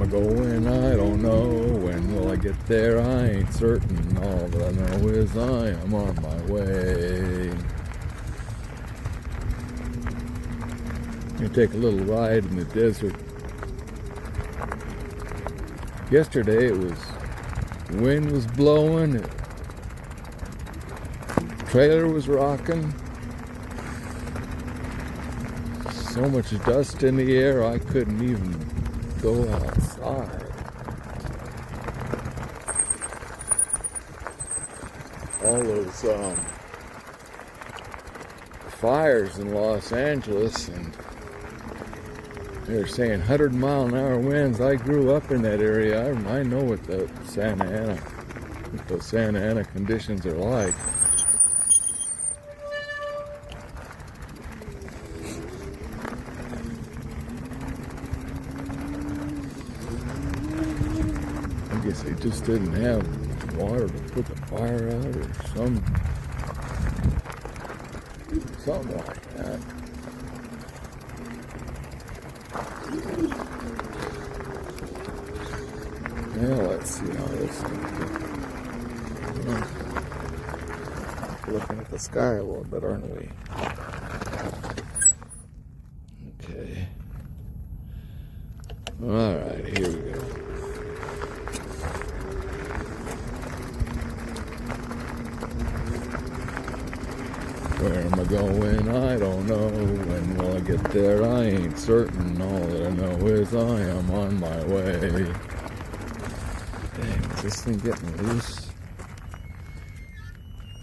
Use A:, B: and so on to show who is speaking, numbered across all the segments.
A: am I going? I don't know. When will I get there? I ain't certain. All that I know is I am on my way. You take a little ride in the desert. Yesterday it was, wind was blowing, the trailer was rocking. So much dust in the air I couldn't even go outside. All those fires in Los Angeles, and they're saying 100-mile-an-hour winds. I grew up in that area. I know what those Santa Ana conditions are like. I guess they just didn't have water to put the fire out, or something like that. Well, let's see how this thing goes. Looking at the sky a little bit, aren't we? Okay. All right, here we go. Where am I going? I don't know. When will I get there? I ain't certain. All that I know is I am on my way. Dang, is this thing getting loose?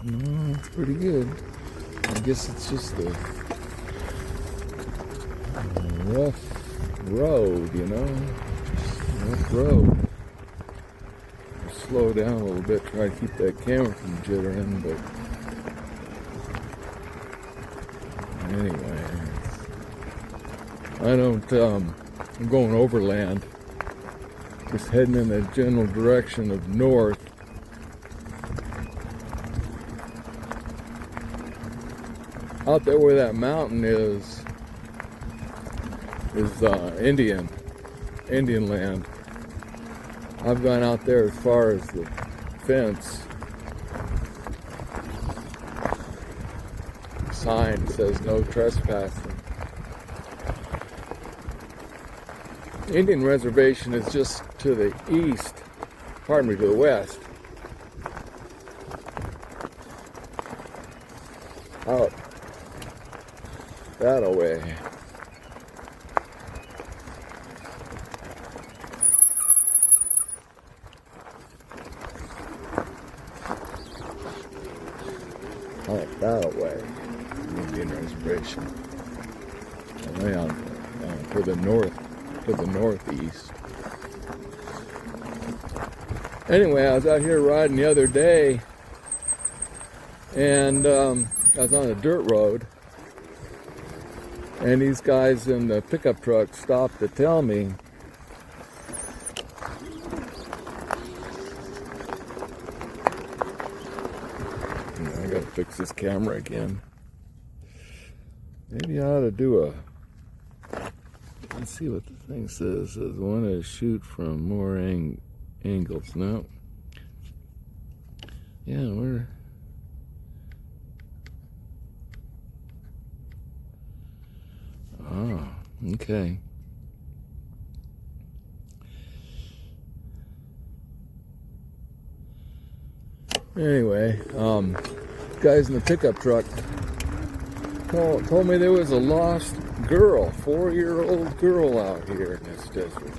A: No, it's pretty good. I guess it's just a rough road, you know? Rough road. I'll slow down a little bit, try to keep that camera from jittering, but anyway, I'm going overland, just heading in the general direction of north. Out there where that mountain is Indian land. I've gone out there as far as the fence. Sign says no trespassing. The Indian reservation is just to the east, to the west. Out that way. Out that way. Indian reservation. Way on to the northeast. Anyway, I was out here riding the other day, and I was on a dirt road, and these guys in the pickup truck stopped to tell me I gotta fix this camera again. Maybe I ought to do let's see what the thing says. It says want to shoot from more angles. No. Yeah, we're okay. Anyway, guys in the pickup truck told me there was a lost girl, 4-year-old girl out here in this desert.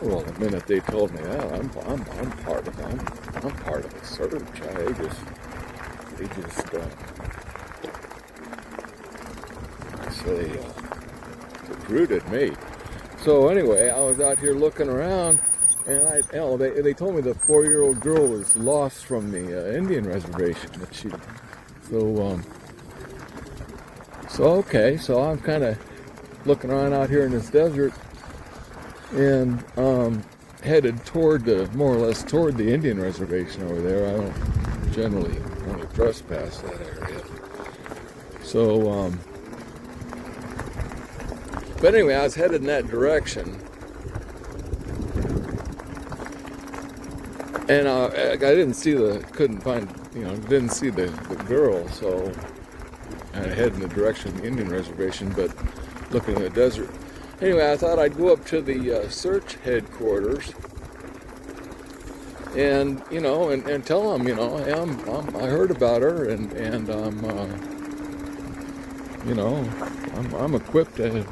A: Well, the minute they told me that, I'm part of the search. They recruited me. So anyway, I was out here looking around, and they told me the 4-year-old girl was lost from the Indian reservation. So I'm kind of looking around out here in this desert, and headed more or less toward the Indian reservation over there. I don't generally only trespass that area. So, but anyway, I was headed in that direction, And I didn't see couldn't find, didn't see the girl, so I head in the direction of the Indian reservation, but looking in the desert. Anyway, I thought I'd go up to the search headquarters and, and tell them, hey, I heard about her, and I'm equipped to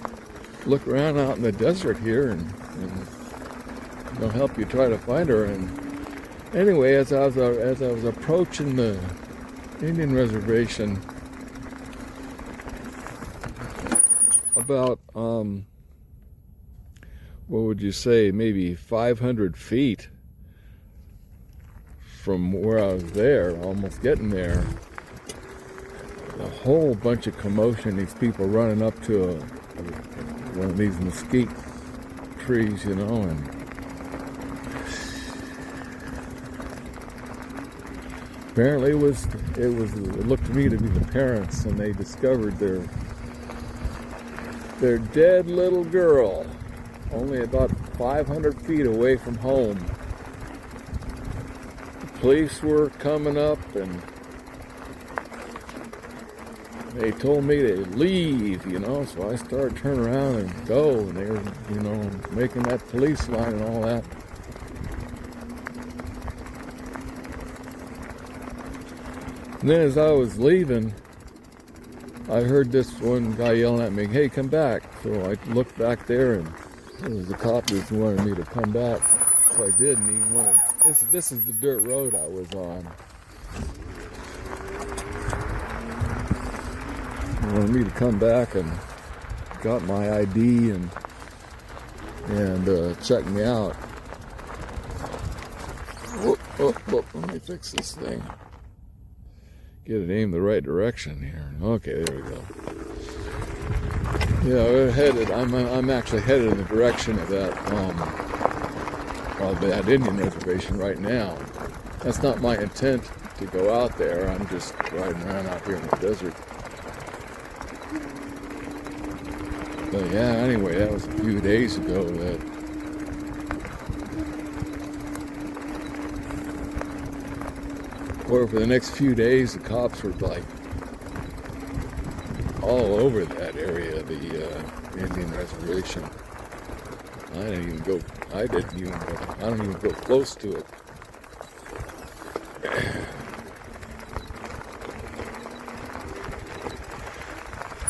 A: look around out in the desert here and help you try to find her. And anyway, as I was approaching the Indian reservation, about what would you say, maybe 500 feet from where I was there, almost getting there, a whole bunch of commotion. These people running up to one of these mesquite trees, and apparently it looked to me to be the parents, and they discovered their dead little girl, only about 500 feet away from home. The police were coming up, and they told me to leave, so I started turning around and go, and they were, making that police line and all that. And then as I was leaving, I heard this one guy yelling at me, "Hey, come back." So I looked back there, and it was the cop who wanted me to come back. So I did, and he wanted, this is the dirt road I was on. He wanted me to come back, and got my ID and check me out. Whoop, let me fix this thing. Get it aimed the right direction here. Okay, there we go. Yeah, we're headed. I'm actually headed in the direction of that Indian reservation right now. That's not my intent to go out there. I'm just riding around out here in the desert. But yeah, anyway, that was a few days ago that for the next few days, the cops were like all over that area, the Indian reservation. I don't even go close to it.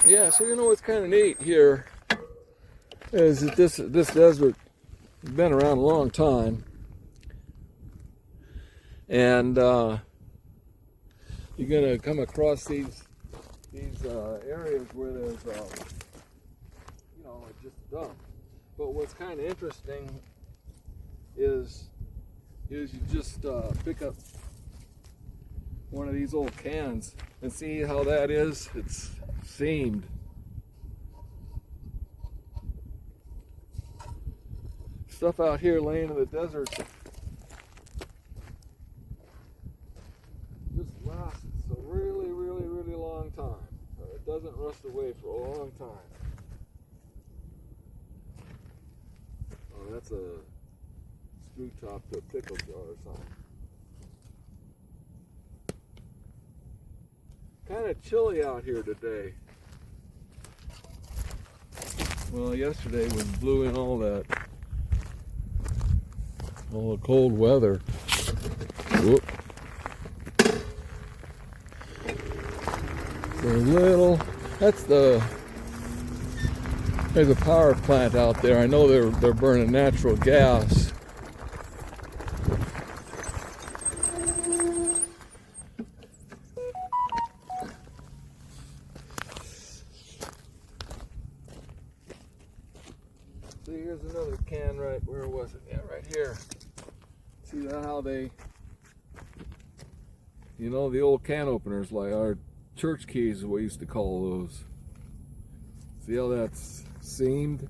A: Yeah, so what's kind of neat here is that this desert has been around a long time, and you're gonna come across these areas where there's just a dump. But what's kind of interesting is you just pick up one of these old cans and see how that is. It's seamed. Stuff out here laying in the desert just lasts a really, really, really long time. It doesn't rust away for a long time. Oh, that's a screw top to a pickle jar or something. Kind of chilly out here today. Well, yesterday we blew in all the cold weather. Whoop. There's a power plant out there. I know they're burning natural gas. See, here's another can right, where was it? Yeah, right here. See how they, the old can openers, like our church keys, we used to call those. See how that's seamed?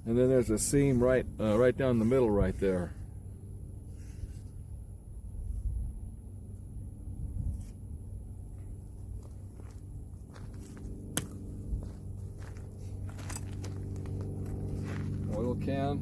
A: And then there's a seam right down the middle right there. Oil still can.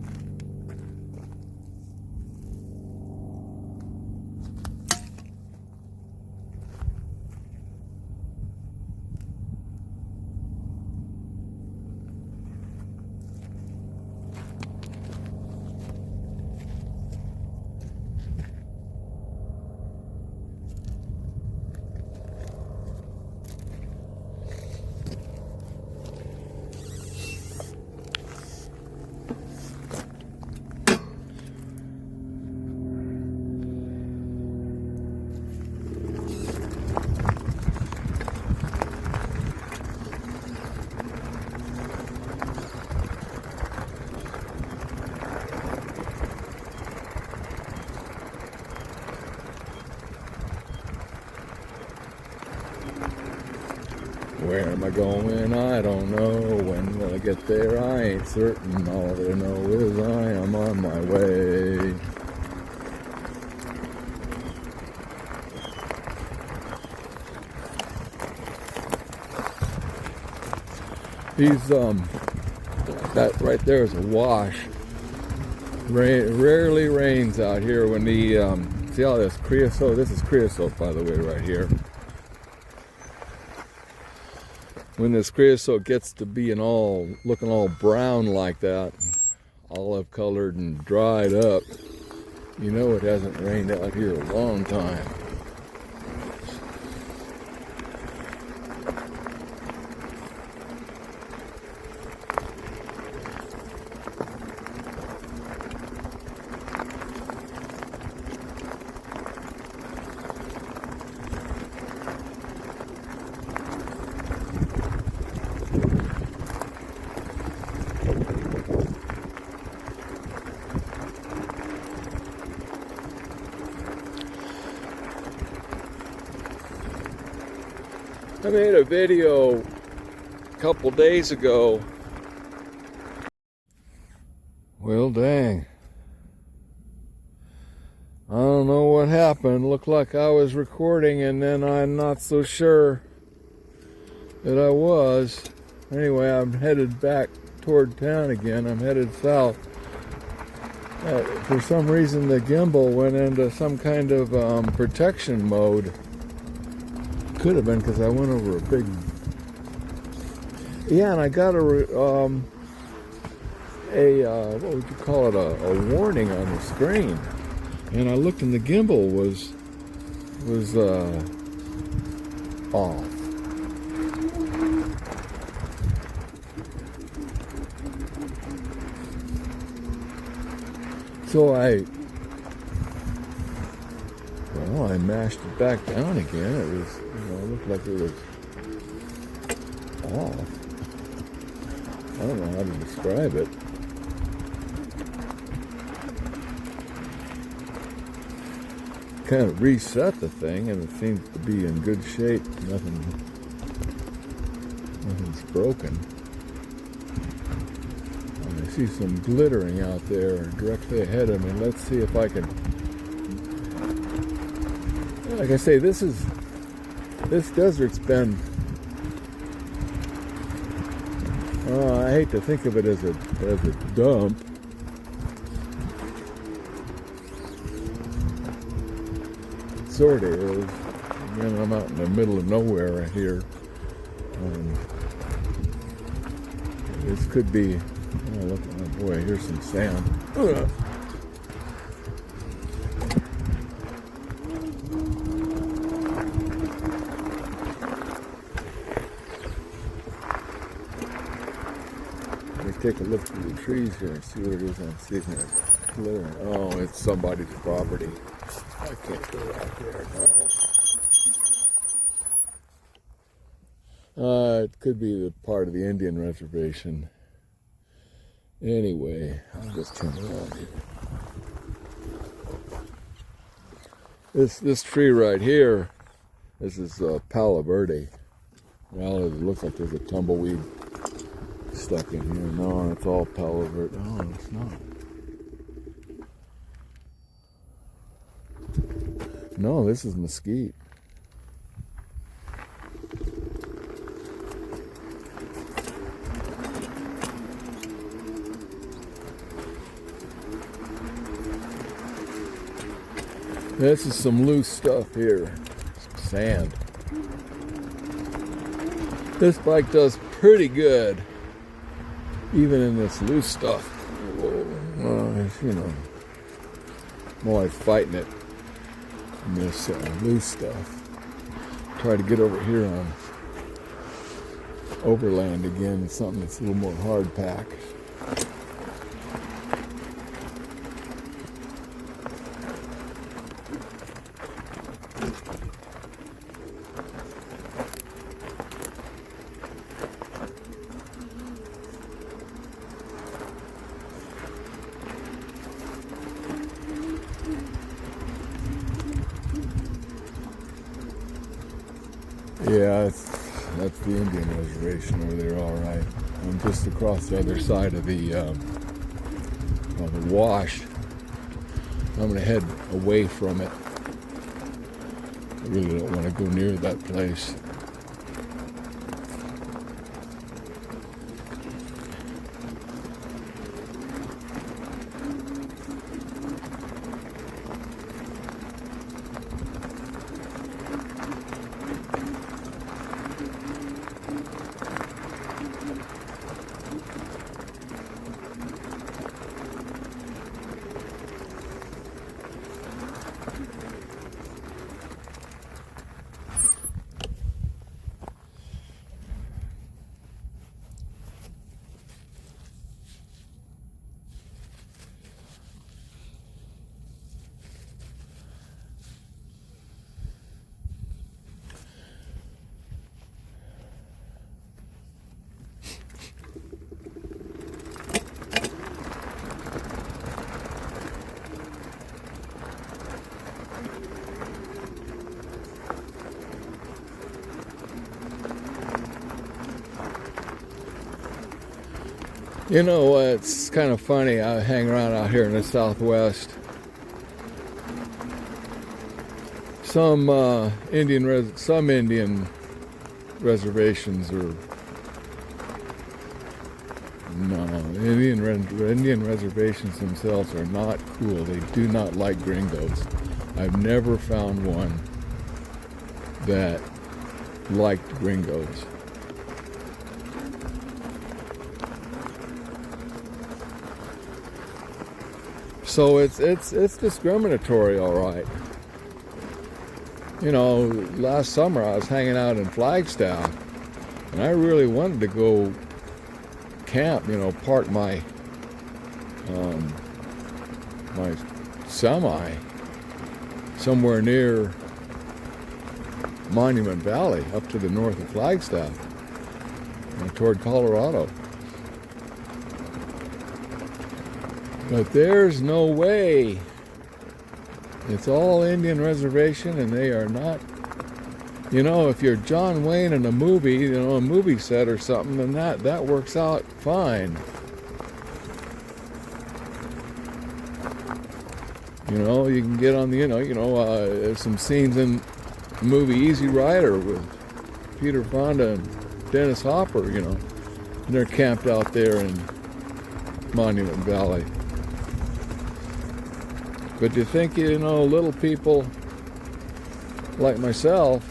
A: Where am I going? I don't know. When will I get there? I ain't certain. All that I know is I am on my way. That right there is a wash. Rarely rains out here when the, see all this creosote? This is creosote, by the way, right here. When this creosote gets to being looking all brown like that, olive colored and dried up, you know it hasn't rained out here a long time. I made a video a couple days ago. Well, dang. I don't know what happened. Looked like I was recording and then I'm not so sure that I was. Anyway, I'm headed back toward town again. I'm headed south. For some reason, the gimbal went into some kind of protection mode. Could have been because I went over a big... Yeah, and I got what would you call it, a warning on the screen. And I looked and the gimbal was off. So I mashed it back down again. It was, it looked like it was off. I don't know how to describe it. Kind of reset the thing, and it seems to be in good shape. Nothing's broken. And I see some glittering out there directly ahead of me. Let's see if I can. Like I say, this desert's been. I hate to think of it as a dump. It sort of is. Again, I'm out in the middle of nowhere right here. This could be. Oh, look! Oh boy, here's some sand. Take a look through the trees here and see what it is I'm seeing there. Glittering. Oh, it's somebody's property. I can't go out there. It could be the part of the Indian reservation. Anyway, I'll just turn around here. This tree right here, this is Palo Verde. Well, it looks like there's a tumbleweed stuck in here. No, it's all Palo Verde. No, it's not. No, this is mesquite. This is some loose stuff here. Some sand. This bike does pretty good, even in this loose stuff. You know, more like fighting it in this loose stuff. Try to get over here on overland again, something that's a little more hard pack. Yeah, that's the Indian reservation over there, all right. I'm just across the other side of the wash. I'm going to head away from it. I really don't want to go near that place. You know, it's kind of funny. I hang around out here in the Southwest. Some Indian reservations are Indian reservations themselves are not cool. They do not like gringos. I've never found one that liked gringos. So it's discriminatory, all right. You know, last summer I was hanging out in Flagstaff, and I really wanted to go camp. You know, park my my semi somewhere near Monument Valley, up to the north of Flagstaff, toward Colorado. But there's no way. It's all Indian reservation, and they are not. You know, if you're John Wayne in a movie, you know, a movie set or something, then that works out fine. You know, you can get on the, there's some scenes in the movie Easy Rider with Peter Fonda and Dennis Hopper, you know, and they're camped out there in Monument Valley. But you think, you know, little people like myself,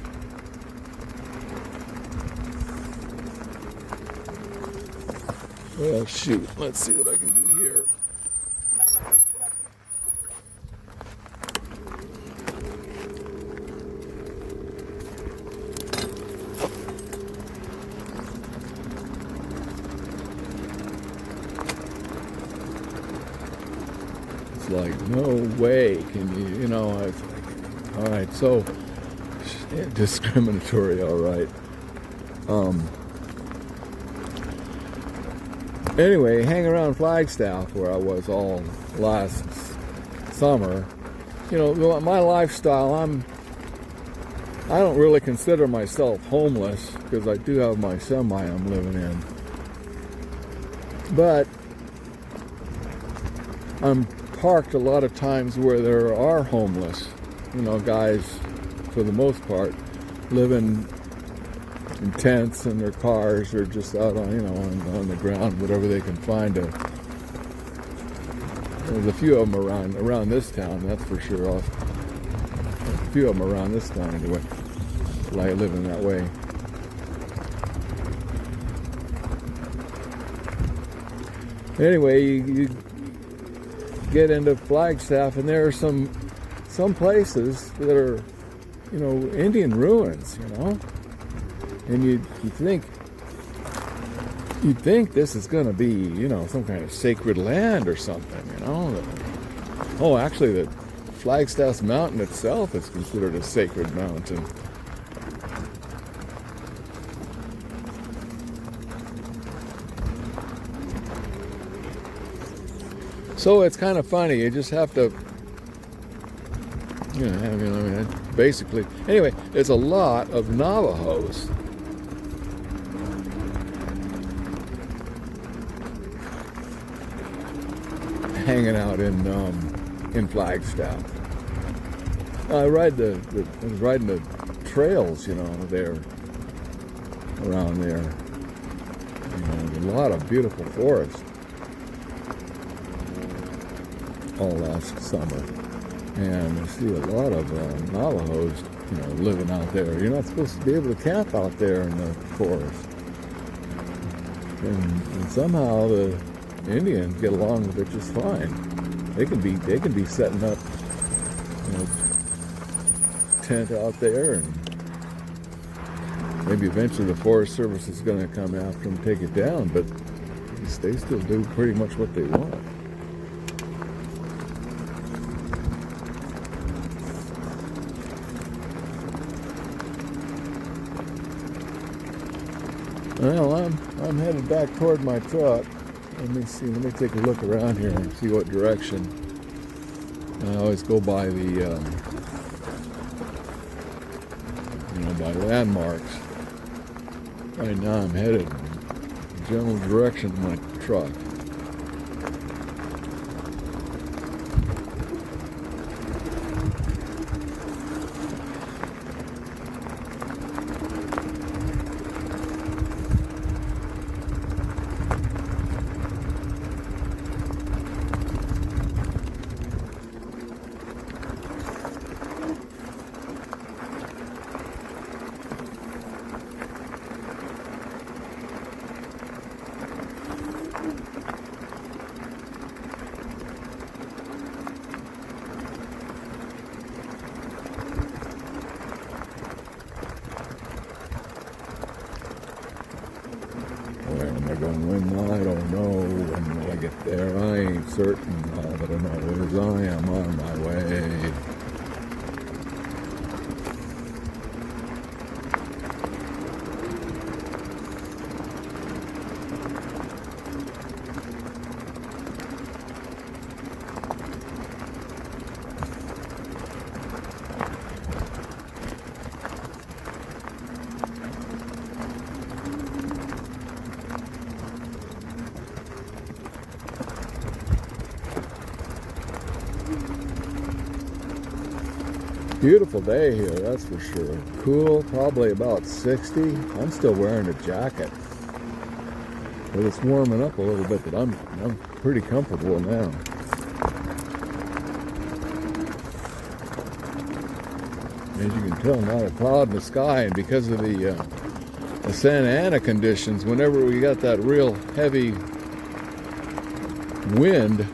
A: well, shoot, let's see what I can do here. Like, no way can you, you know, it's like, all right, so discriminatory, all right. Anyway, hang around Flagstaff where I was all last summer. You know, my lifestyle, I don't really consider myself homeless because I do have my semi I'm living in. But I'm parked a lot of times where there are homeless, you know, guys, for the most part, living in tents in their cars or just out on, you know, on the ground, whatever they can find. There's a few of them around this town, that's for sure. few of them around this town anyway, like living that way. Anyway, you get into Flagstaff, and there are some places that are, you know, Indian ruins, you know, and you'd think this is going to be, you know, some kind of sacred land or something, you know. Oh, actually, the Flagstaff mountain itself is considered a sacred mountain. So it's kind of funny. You just have to, you know, I mean, basically. Anyway, there's a lot of Navajos. Hanging out in Flagstaff. I was riding the trails, you know, there, around there. You know, a lot of beautiful forest all last summer, and I see a lot of Navajos, you know, living out there. You're not supposed to be able to camp out there in the forest, and somehow the Indians get along with it just fine. They can be setting up, you know, tent out there, and maybe eventually the Forest Service is going to come after them, take it down, but they still do pretty much what they want. Well, I'm headed back toward my truck. Let me see. Let me take a look around here and see what direction. I always go by the, you know, by landmarks. Right now, I'm headed in the general direction of my truck. Where am I going? When? I don't know. When will I get there? I ain't certain. All that I know is I am on my way. Beautiful day here, that's for sure. Cool, probably about 60. I'm still wearing a jacket, but it's warming up a little bit. But I'm pretty comfortable now. As you can tell, not a cloud in the sky, and because of the Santa Ana conditions, whenever we got that real heavy wind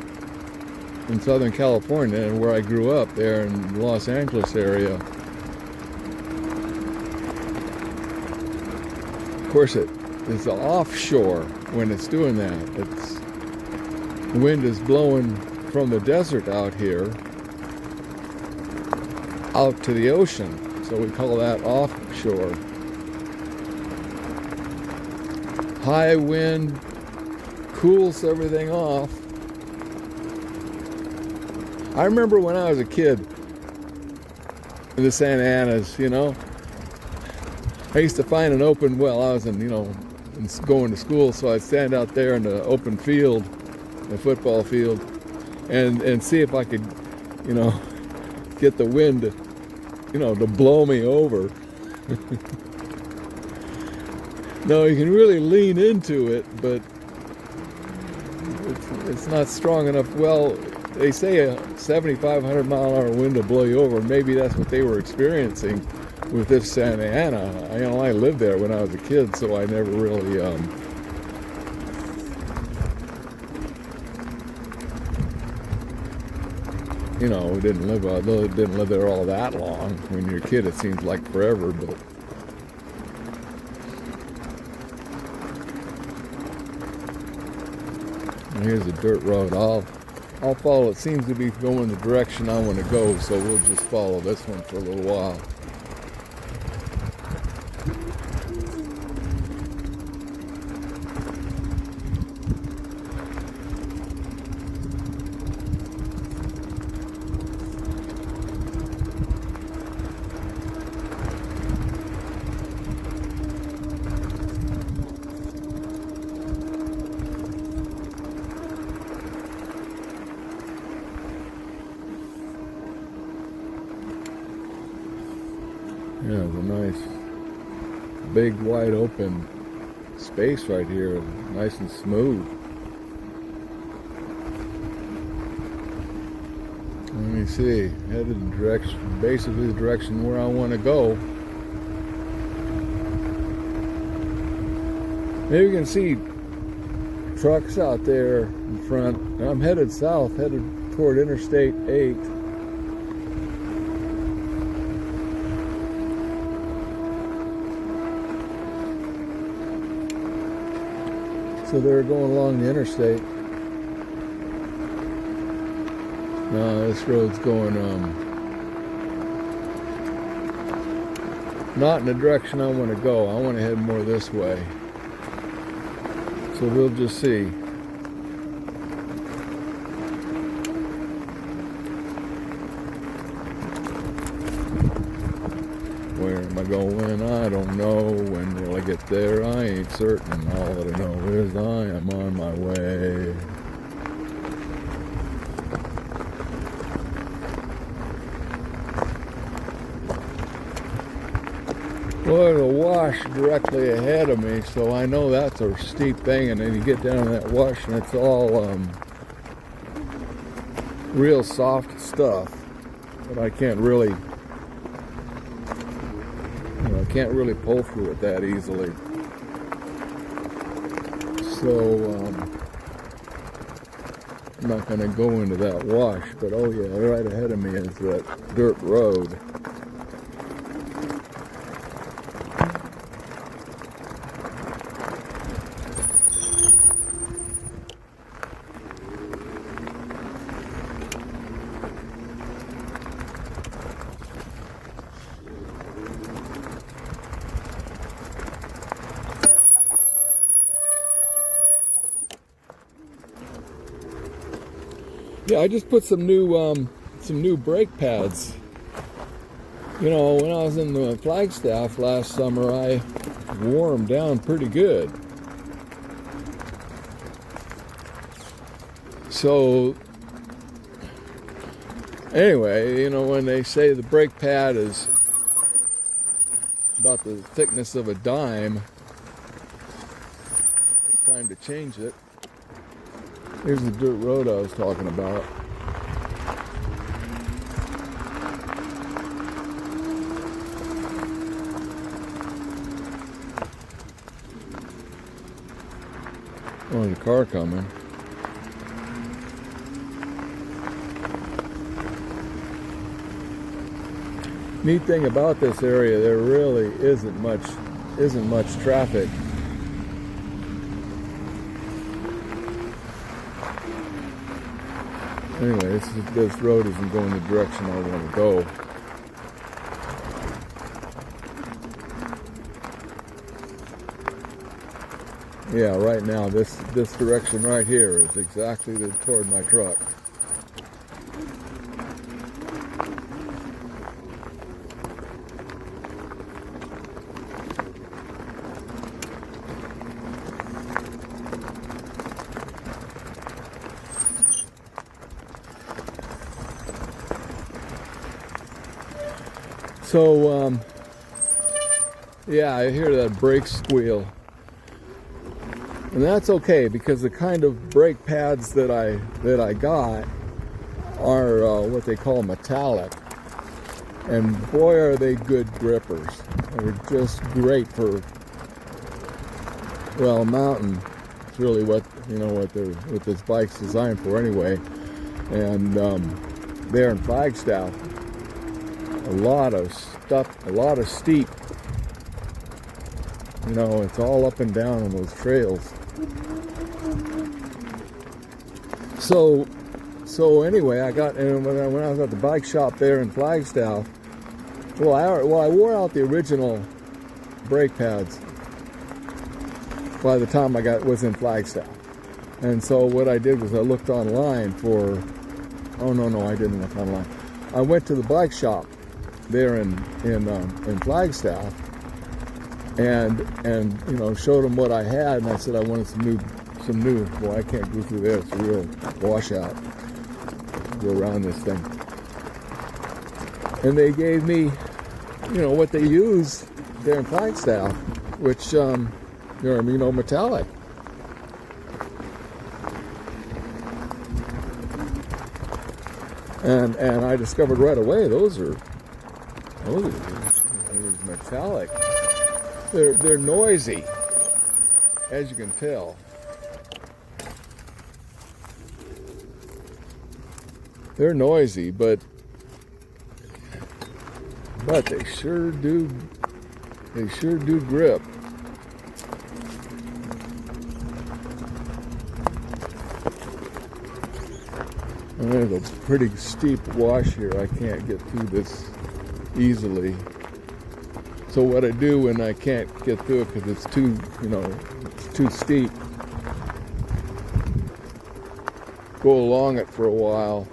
A: in Southern California, and where I grew up there in the Los Angeles area. Of course, it's offshore when it's doing that. The wind is blowing from the desert out here out to the ocean, so we call that offshore. High wind cools everything off. I remember when I was a kid in the Santa Anas, you know, I used to find an open, well, I was in, you know, going to school, so I'd stand out there in the open field, the football field, and see if I could, you know, get the wind, you know, to blow me over. No, you can really lean into it, but it's not strong enough. Well, they say a 7,500 mile an hour wind will blow you over. Maybe that's what they were experiencing with this Santa Ana. I lived there when I was a kid, so I never really didn't live there all that long. When you're a kid, it seems like forever, but here's a dirt road. I'll follow. It seems to be going the direction I want to go, so we'll just follow this one for a little while. Yeah, it's a nice, big, wide open space right here, nice and smooth. Let me see, headed in direction, basically the direction where I want to go. Maybe you can see trucks out there in front. I'm headed south, headed toward Interstate 8. So they're going along the interstate. No, this road's going not in the direction I want to go. I want to head more this way. So we'll just see. Where am I going? I don't know. When will I get there? I ain't certain. All that I know is I am on my way. Well, there's a wash directly ahead of me, so I know that's a steep thing, and then you get down to that wash and it's all real soft stuff, but I can't really pull through it that easily. So I'm not going to go into that wash, but oh yeah, right ahead of me is that dirt road. Yeah, I just put some new brake pads. You know, when I was in the Flagstaff last summer, I wore them down pretty good. So, anyway, you know, when they say the brake pad is about the thickness of a dime, time to change it. Here's the dirt road I was talking about. Oh, there's a car coming. Neat thing about this area, there really isn't much traffic. Anyway, this road isn't going the direction I want to go. Yeah, right now this direction right here is exactly toward my truck. So, yeah, I hear that brake squeal. And that's okay, because the kind of brake pads that I got are what they call metallic. And boy, are they good grippers. They're just great for, well, mountain. It's really what this bike's designed for anyway. And there in Flagstaff, a lot of steep. It's all up and down on those trails. So anyway, when I was at the bike shop there in Flagstaff, I wore out the original brake pads by the time I was in Flagstaff. And so what I did was I looked online for, oh no, I didn't look online. I went to the bike shop there in Flagstaff and showed them what I had, and I said I wanted some new. Well, I can't go through there. It's a real washout. Go around this thing. And they gave me, what they use there in Flagstaff, which, metallic. And I discovered right away those are metallic. They're noisy, as you can tell. They're noisy, but they sure do grip. I'm going to go pretty steep wash here. I can't get through this easily. So what I do when I can't get through it because it's too steep, go along it for a while.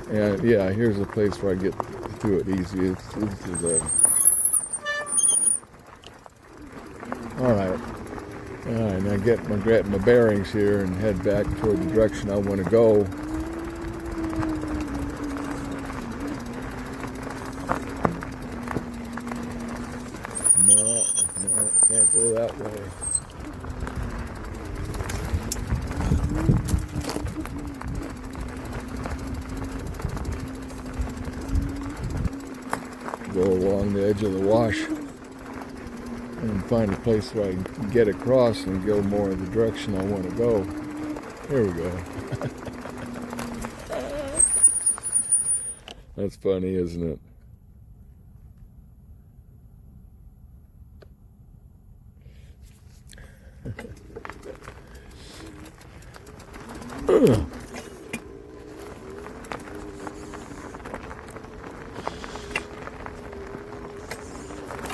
A: And yeah, here's a place where I get through it easy. All right, now get my bearings here and head back toward the direction I want to go. No, can't go that way. Go along the edge of the wash and find a place where I can get across and go more in the direction I want to go. There we go. That's funny, isn't it?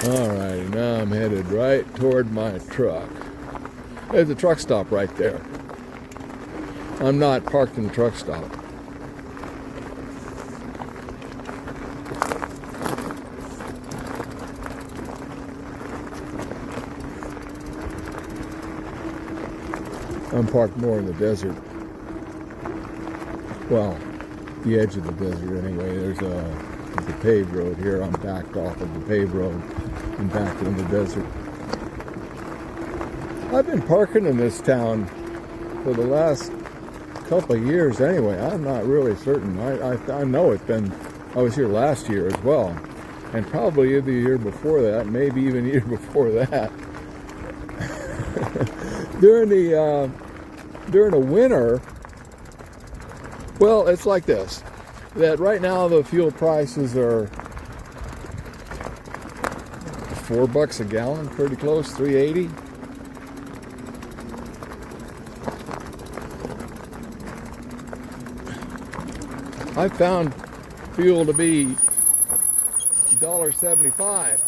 A: Alright, now I'm headed right toward my truck. There's a truck stop right there. I'm not parked in the truck stop. I'm parked more in the desert. Well, the edge of the desert anyway. There's a paved road here. I'm backed off of the paved road and back in the desert. I've been parking in this town for the last couple of years anyway. I'm not really certain. I know it's been, I was here last year as well, and probably the year before that, maybe even the year before that. During the winter, well, it's like this, that right now the fuel prices are $4 a gallon, pretty close, $3.80. I found fuel to be $1.75.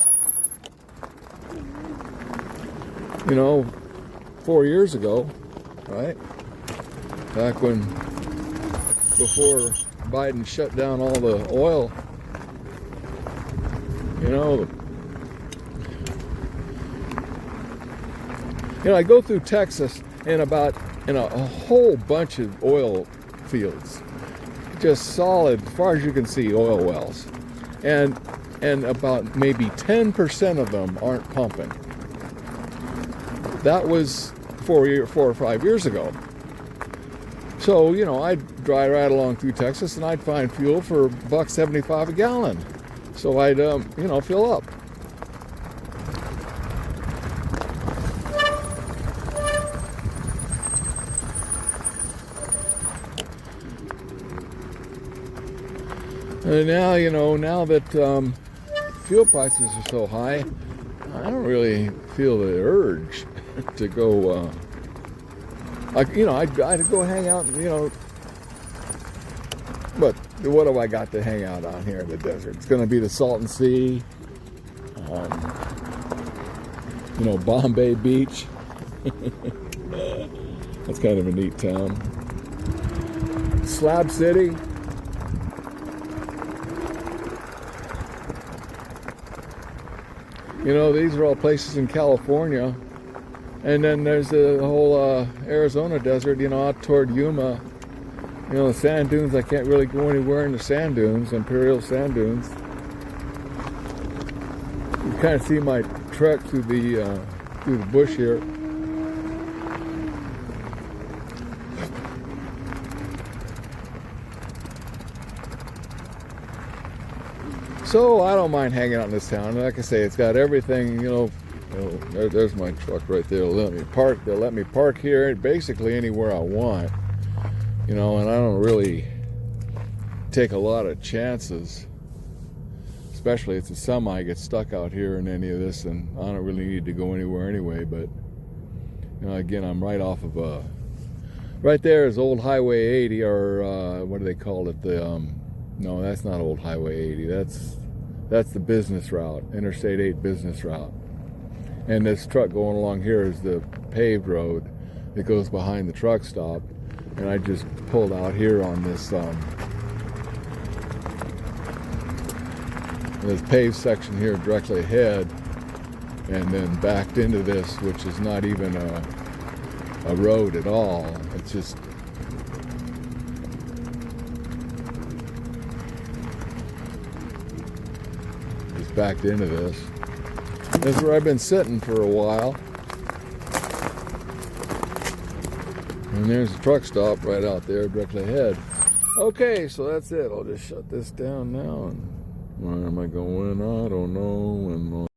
A: 4 years ago, right? Back when, before Biden shut down all the oil, I go through Texas and a whole bunch of oil fields, just solid, as far as you can see, oil wells, and about maybe 10% of them aren't pumping. That was 4 or 5 years ago. So, you know, I'd drive right along through Texas and I'd find fuel for $1.75 a gallon. So I'd, you know, fill up. And now, you know, now that fuel prices are so high, I don't really feel the urge to go, you know, I'd go hang out, you know, but what have I got to hang out on here in the desert? It's going to be the Salton Sea, you know, Bombay Beach. That's kind of a neat town. Slab City. You know, these are all places in California. And then there's the whole Arizona desert, you know, out toward Yuma. You know, the sand dunes, I can't really go anywhere in the sand dunes, Imperial sand dunes. You kind of see my trek through the bush here. So I don't mind hanging out in this town. Like I say, it's got everything, you know. There's my truck right there. They'll let me park here basically anywhere I want. You know, and I don't really take a lot of chances. Especially if the semi gets stuck out here in any of this, and I don't really need to go anywhere anyway. But, you know, again, I'm right off of right there is Old Highway 80, or what do they call it? No, that's not Old Highway 80. That's the business route, Interstate 8 business route. And this truck going along here is the paved road that goes behind the truck stop. And I just pulled out here on this this paved section here directly ahead, and then backed into this, which is not even a road at all. It's just backed into this. This is where I've been sitting for a while. And there's a truck stop right out there directly ahead. Okay, so that's it. I'll just shut this down now. And where am I going? I don't know. And